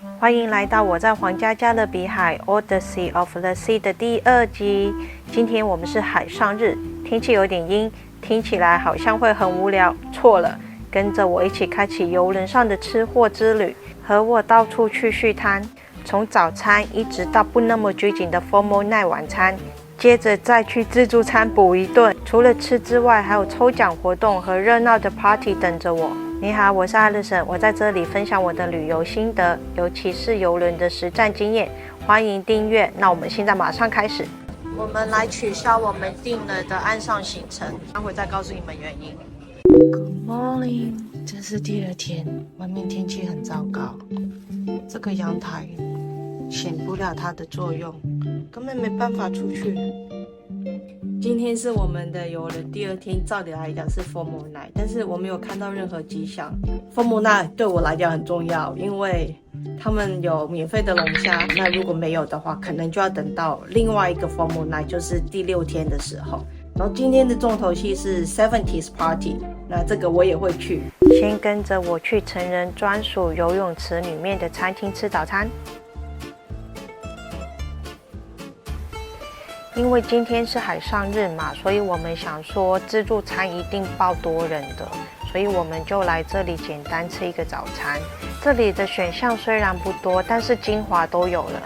欢迎来到我在皇家加勒比海 Odyssey of the Sea 的第2集。今天我们是海上日，天气有点阴，听起来好像会很无聊。错了，跟着我一起开启邮轮上的吃货之旅，和我到处去续摊，从早餐一直到不那么拘谨的 Formal Night 晚餐，接着再去自助餐补一顿。除了吃之外，还有抽奖活动和热闹的 Party 等着我。你好，我是艾丽森，我在这里分享我的旅游心得，尤其是邮轮的实战经验。欢迎订阅。那我们现在马上开始。我们来取消我们订了的岸上行程，待会再告诉你们原因。Good morning， 这是第2天，外面天气很糟糕，这个阳台显不了它的作用，根本没办法出去。今天是我们的邮轮第2天，照理来讲是 Formal Night， 但是我没有看到任何迹象。Formal Night 对我来讲很重要，因为他们有免费的龙虾，那如果没有的话，可能就要等到另外一个 Formal Night， 就是第6天的时候。然后今天的重头戏是 70s Party， 那这个我也会去。先跟着我去成人专属游泳池里面的餐厅吃早餐。因为今天是海上日嘛，所以我们想说自助餐一定爆多人的，所以我们就来这里简单吃一个早餐。这里的选项虽然不多，但是精华都有了，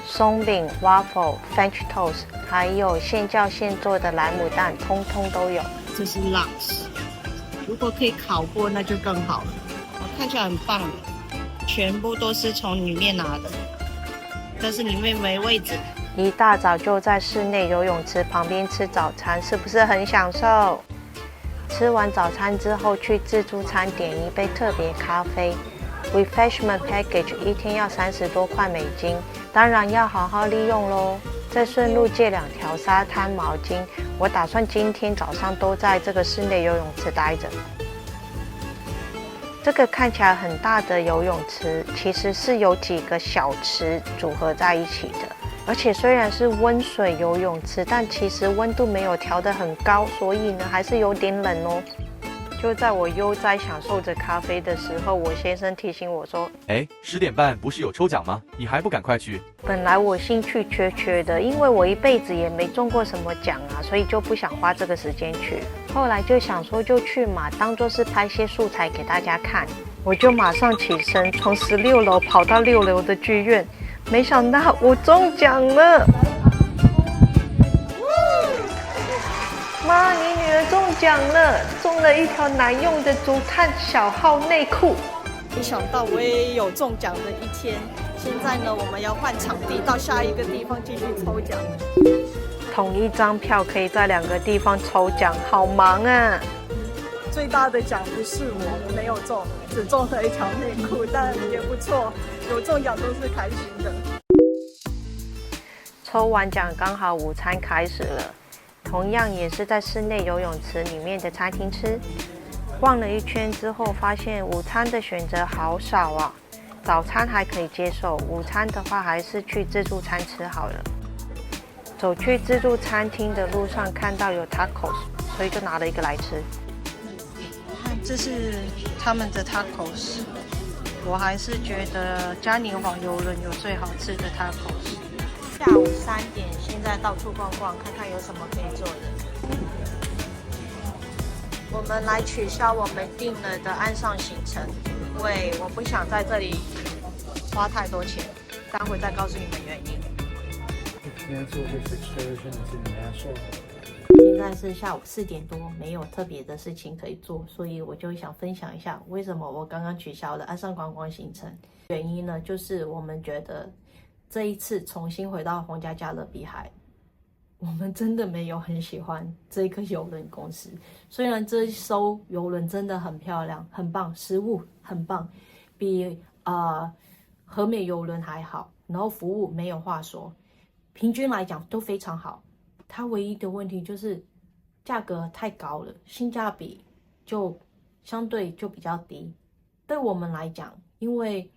松饼、waffle、French toast， 还有现叫现做的莱姆蛋，通通都有。这是 Lux， 如果可以烤过那就更好了。看起来很棒，全部都是从里面拿的，但是里面没位置。一大早就在室内游泳池旁边吃早餐，是不是很享受？吃完早餐之后，去自助餐点一杯特别咖啡 ，Refreshment Package 一天要30多块美金，当然要好好利用咯。再顺路借2条沙滩毛巾，我打算今天早上都在这个室内游泳池待着。这个看起来很大的游泳池，其实是有几个小池组合在一起的。而且虽然是温水游泳池，但其实温度没有调得很高，所以呢还是有点冷哦。就在我悠哉享受着咖啡的时候，我先生提醒我说10点半不是有抽奖吗？你还不赶快去？本来我兴趣缺缺的，因为我一辈子也没中过什么奖啊，所以就不想花这个时间去。后来就想说就去嘛，当作是拍些素材给大家看。我就马上起身，从16楼跑到6楼的剧院。没想到我中奖了！妈，你女儿中奖了，中了一条男用的竹炭小号内裤。没想到我也有中奖的一天。现在呢，我们要换场地，到下一个地方继续抽奖。同一张票可以在2个地方抽奖，好忙啊！最大的奖不是我没有中，只中了一条内裤，但也不错，有中奖都是开心的。抽完奖刚好午餐开始了，同样也是在室内游泳池里面的餐厅吃。逛了一圈之后，发现午餐的选择好少啊，早餐还可以接受，午餐的话还是去自助餐吃好了。走去自助餐厅的路上看到有 tacos， 所以就拿了一个来吃。这是他们的 tacos， 我还是觉得嘉年华邮轮有最好吃的 tacos。下午3点，现在到处逛逛，看看有什么可以做的。我们来取消我们订了的岸上行程，因为我不想在这里花太多钱，待会再告诉你们原因。今天做这次excursion是你要说的。现在是下午4点多，没有特别的事情可以做，所以我就想分享一下为什么我刚刚取消了岸上观光行程。原因呢，就是我们觉得这一次重新回到皇家加勒比海，我们真的没有很喜欢这个邮轮公司。虽然这一艘邮轮真的很漂亮、很棒，食物很棒，比和美邮轮还好，然后服务没有话说，平均来讲都非常好。它唯一的问题就是价格太高了，性价比就相对就比较低。对我们来讲，因为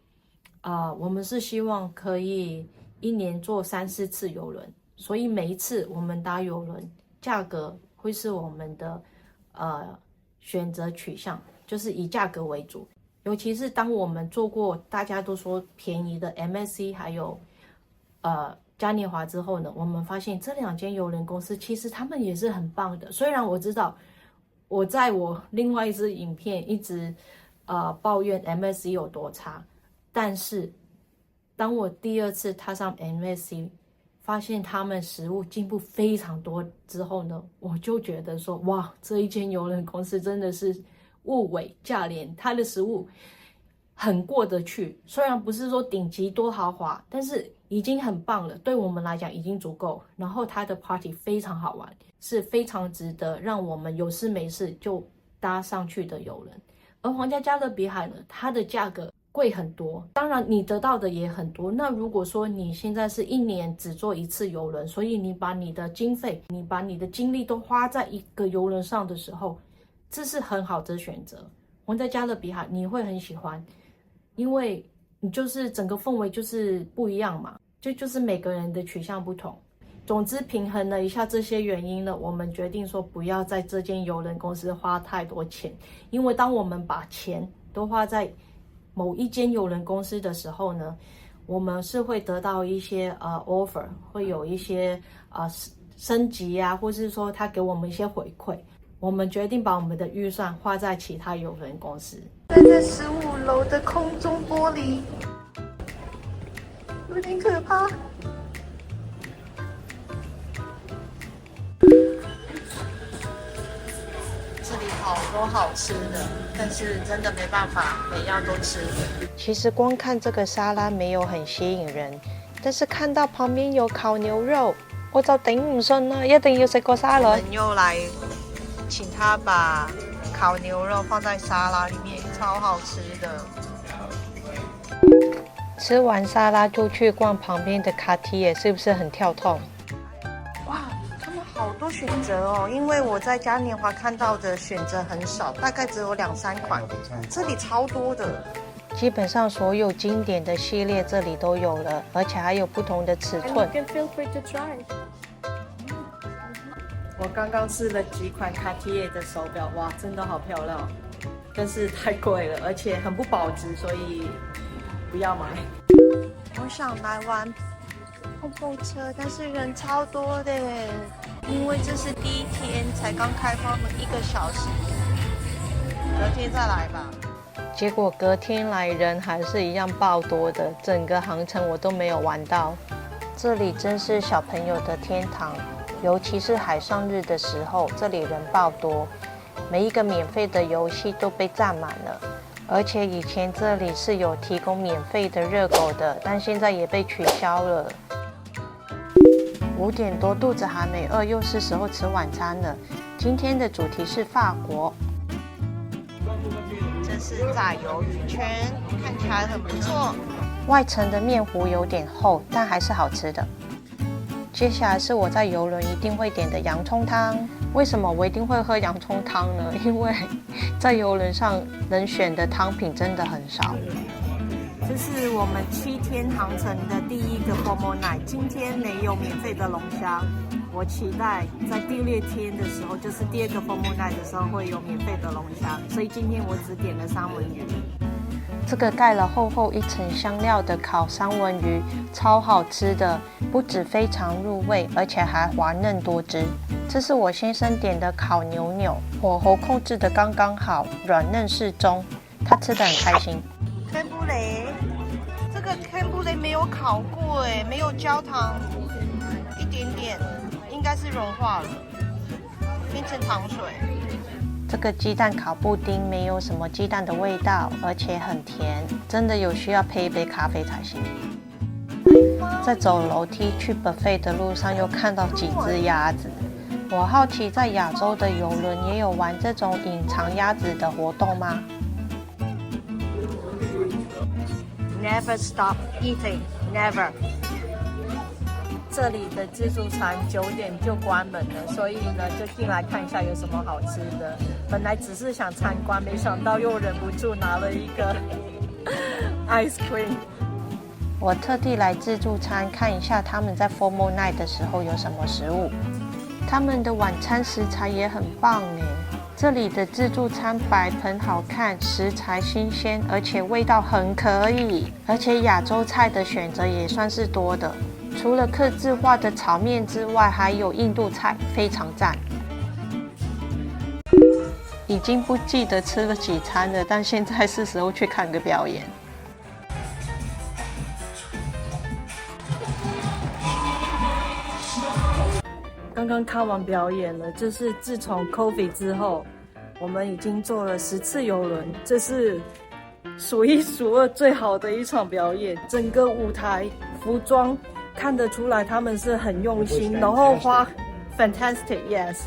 我们是希望可以1年坐3-4次邮轮，所以每一次我们搭邮轮，价格会是我们的选择取向，就是以价格为主。尤其是当我们坐过大家都说便宜的 MSC 还有嘉年华之后呢，我们发现这2间邮轮公司其实他们也是很棒的。虽然我知道我在我另外一支影片一直抱怨 MSC 有多差，但是当我第2次踏上 MSC， 发现他们食物进步非常多之后呢，我就觉得说，哇，这一间邮轮公司真的是物美价廉，它的食物很过得去。虽然不是说顶级多豪华，但是已经很棒了，对我们来讲已经足够。然后它的 party 非常好玩，是非常值得让我们有事没事就搭上去的邮轮。而皇家加勒比海呢，它的价格贵很多，当然你得到的也很多。那如果说你现在是1年只坐1次邮轮，所以你把你的经费，你把你的精力都花在一个邮轮上的时候，这是很好的选择。皇家加勒比海你会很喜欢，因为你就是整个氛围就是不一样嘛，就是每个人的取向不同。总之平衡了一下这些原因呢，我们决定说不要在这间邮轮公司花太多钱，因为当我们把钱都花在某一间邮轮公司的时候呢，我们是会得到一些offer， 会有一些升级啊，或是说他给我们一些回馈。我们决定把我们的预算花在其他邮轮公司。站在15楼的空中玻璃，有点可怕。这里好多好吃的，但是真的没办法每样都吃。其实光看这个沙拉没有很吸引人，但是看到旁边有烤牛肉，我就頂唔順啦，一定要食個沙律。我們又來請他把烤牛肉放在沙拉裡面，超好吃的。吃完沙拉就去逛旁邊的卡提耶，是不是很跳痛？哇，他们好多选择哦，因为我在嘉年华看到的选择很少，大概只有2-3款，这里超多的。基本上所有经典的系列这里都有了，而且还有不同的尺寸。我刚刚试了几款卡地亚的手表，哇，真的好漂亮，但是太贵了，而且很不保值，所以不要买。我想来玩碰碰车，但是人超多的，因为这是第1天，才刚开放了1个小时，隔天再来吧。结果隔天来人还是一样爆多的，整个航程我都没有玩到。这里真是小朋友的天堂。尤其是海上日的时候，这里人爆多，每一个免费的游戏都被占满了。而且以前这里是有提供免费的热狗的，但现在也被取消了。5点多，肚子还没饿，又是时候吃晚餐了。今天的主题是法国。这是炸鱿鱼圈，看起来很不错。外层的面糊有点厚，但还是好吃的。接下来是我在邮轮一定会点的洋葱汤。为什么我一定会喝洋葱汤呢？因为在邮轮上能选的汤品真的很少。这是我们7天航程的第1个 FOMO night， 今天没有免费的龙虾，我期待在第6天的时候，就是第2个 FOMO night 的时候会有免费的龙虾，所以今天我只点了三文鱼。这个盖了厚厚一层香料的烤三文鱼超好吃的，不止非常入味，而且还滑嫩多汁。这是我先生点的烤牛柳，火候控制的刚刚好，软嫩适中，他吃得很开心。crème brûlée，这个crème brûlée没有烤过哎，没有焦糖，一点点，应该是融化了，变成糖水。这个鸡蛋烤布丁没有什么鸡蛋的味道，而且很甜，真的有需要配一杯咖啡才行。在走楼梯去 buffet 的路上，又看到几只鸭子。我好奇，在亚洲的邮轮也有玩这种隐藏鸭子的活动吗？ Never stop eating, never。这里的自助餐9点就关门了，所以呢就进来看一下有什么好吃的。本来只是想参观，没想到又忍不住拿了一个 ice cream。我特地来自助餐看一下他们在 FOMO night 的时候有什么食物。他们的晚餐食材也很棒耶，这里的自助餐摆盆好看，食材新鲜，而且味道很可以，而且亚洲菜的选择也算是多的。除了客制化的炒面之外，还有印度菜，非常赞。已经不记得吃了几餐了，但现在是时候去看个表演。刚刚看完表演了，这是自从 COVID 之后，我们已经做了10次邮轮，这是数一数二最好的一场表演。整个舞台、服装看得出来他们是很用心，然后花 fantastic yes，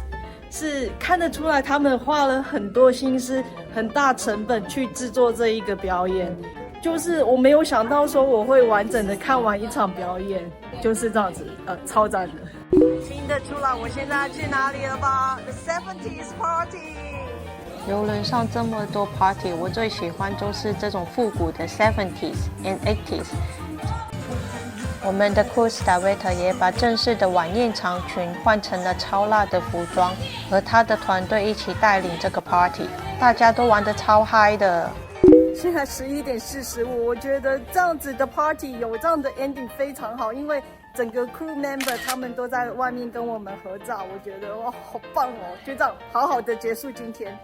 是看得出来他们花了很多心思、很大成本去制作这一个表演。就是我没有想到说我会完整的看完一场表演，就是这样子，超赞的。听得出来我现在要去哪里了吧 ？The 70s Party。邮轮上这么多 party， 我最喜欢就是这种复古的 70s and 80s。我们的 cruise director 也把正式的晚宴长裙换成了超辣的服装，和他的团队一起带领这个 party， 大家都玩得超嗨的。现在11点45，我觉得这样子的 party 有这样的 ending 非常好，因为整个 crew member 他们都在外面跟我们合照，我觉得哇，好棒哦！就这样好好的结束今天。